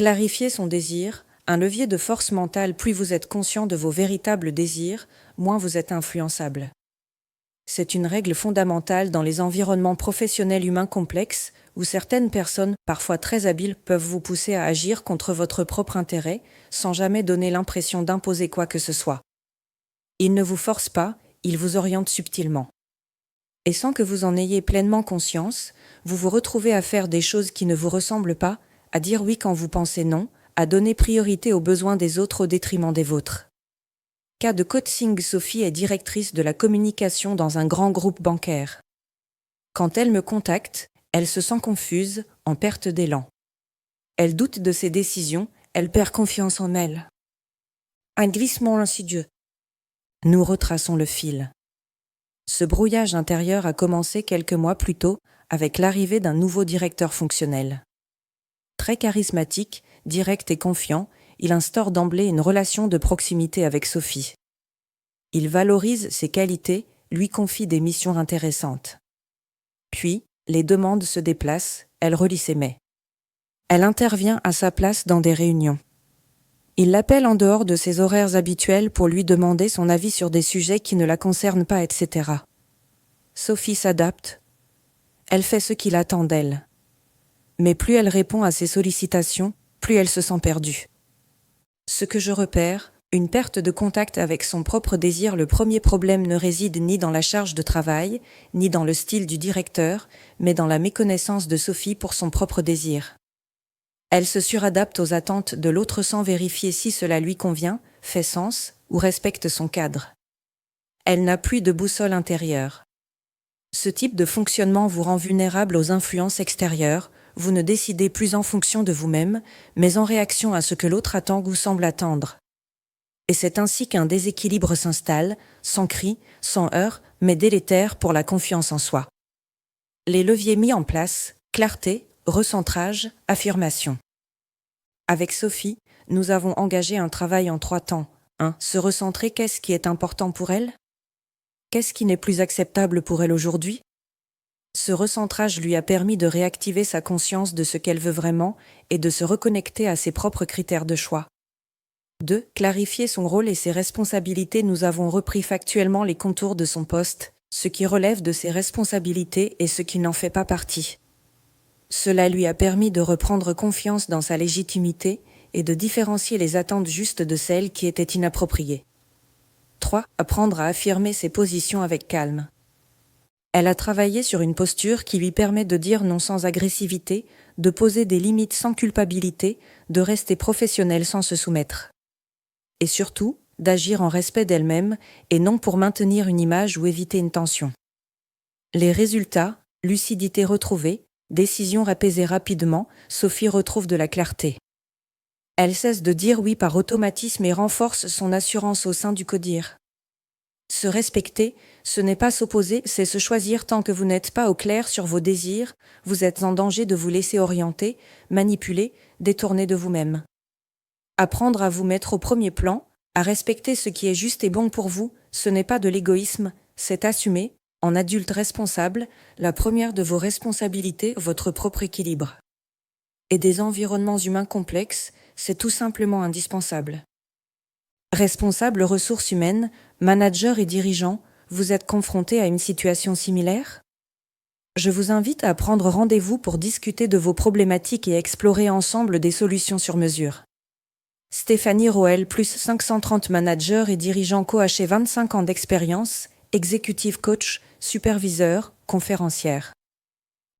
Clarifier son désir, un levier de force mentale. Plus vous êtes conscient de vos véritables désirs, moins vous êtes influençable. C'est une règle fondamentale dans les environnements professionnels humains complexes où certaines personnes, parfois très habiles, peuvent vous pousser à agir contre votre propre intérêt sans jamais donner l'impression d'imposer quoi que ce soit. Ils ne vous forcent pas, ils vous orientent subtilement. Et sans que vous en ayez pleinement conscience, vous vous retrouvez à faire des choses qui ne vous ressemblent pas, à dire oui quand vous pensez non, à donner priorité aux besoins des autres au détriment des vôtres. Cas de coaching. Sophie est directrice de la communication dans un grand groupe bancaire. Quand elle me contacte, elle se sent confuse, en perte d'élan. Elle doute de ses décisions, elle perd confiance en elle. Un glissement insidieux. Nous retraçons le fil. Ce brouillage intérieur a commencé quelques mois plus tôt avec l'arrivée d'un nouveau directeur fonctionnel. Très charismatique, direct et confiant, il instaure d'emblée une relation de proximité avec Sophie. Il valorise ses qualités, lui confie des missions intéressantes. Puis, les demandes se déplacent, elle relie ses mails. Elle intervient à sa place dans des réunions. Il l'appelle en dehors de ses horaires habituels pour lui demander son avis sur des sujets qui ne la concernent pas, etc. Sophie s'adapte. Elle fait ce qu'il attend d'elle. Mais plus elle répond à ses sollicitations, plus elle se sent perdue. Ce que je repère, une perte de contact avec son propre désir. Le premier problème ne réside ni dans la charge de travail, ni dans le style du directeur, mais dans la méconnaissance de Sophie pour son propre désir. Elle se suradapte aux attentes de l'autre sans vérifier si cela lui convient, fait sens ou respecte son cadre. Elle n'a plus de boussole intérieure. Ce type de fonctionnement vous rend vulnérable aux influences extérieures. Vous ne décidez plus en fonction de vous-même, mais en réaction à ce que l'autre attend ou semble attendre. Et c'est ainsi qu'un déséquilibre s'installe, sans cri, sans heurts, mais délétère pour la confiance en soi. Les leviers mis en place, clarté, recentrage, affirmation. Avec Sophie, nous avons engagé un travail en 3 temps. 1. Se recentrer. Qu'est-ce qui est important pour elle? Qu'est-ce qui n'est plus acceptable pour elle aujourd'hui? Ce recentrage lui a permis de réactiver sa conscience de ce qu'elle veut vraiment et de se reconnecter à ses propres critères de choix. 2. Clarifier son rôle et ses responsabilités. Nous avons repris factuellement les contours de son poste, ce qui relève de ses responsabilités et ce qui n'en fait pas partie. Cela lui a permis de reprendre confiance dans sa légitimité et de différencier les attentes justes de celles qui étaient inappropriées. 3. Apprendre à affirmer ses positions avec calme. Elle a travaillé sur une posture qui lui permet de dire non sans agressivité, de poser des limites sans culpabilité, de rester professionnelle sans se soumettre. Et surtout, d'agir en respect d'elle-même et non pour maintenir une image ou éviter une tension. Les résultats, lucidité retrouvée, décision apaisée rapidement, Sophie retrouve de la clarté. Elle cesse de dire oui par automatisme et renforce son assurance au sein du codir. Se respecter, ce n'est pas s'opposer, c'est se choisir. Tant que vous n'êtes pas au clair sur vos désirs, vous êtes en danger de vous laisser orienter, manipuler, détourner de vous-même. Apprendre à vous mettre au premier plan, à respecter ce qui est juste et bon pour vous, ce n'est pas de l'égoïsme, c'est assumer, en adulte responsable, la première de vos responsabilités, votre propre équilibre. Et des environnements humains complexes, c'est tout simplement indispensable. Responsable ressources humaines, manager et dirigeant, vous êtes confronté à une situation similaire? Je vous invite à prendre rendez-vous pour discuter de vos problématiques et explorer ensemble des solutions sur mesure. Stéphanie Roel, plus 530 managers et dirigeants coachés, 25 ans d'expérience, executive coach, superviseur, conférencière.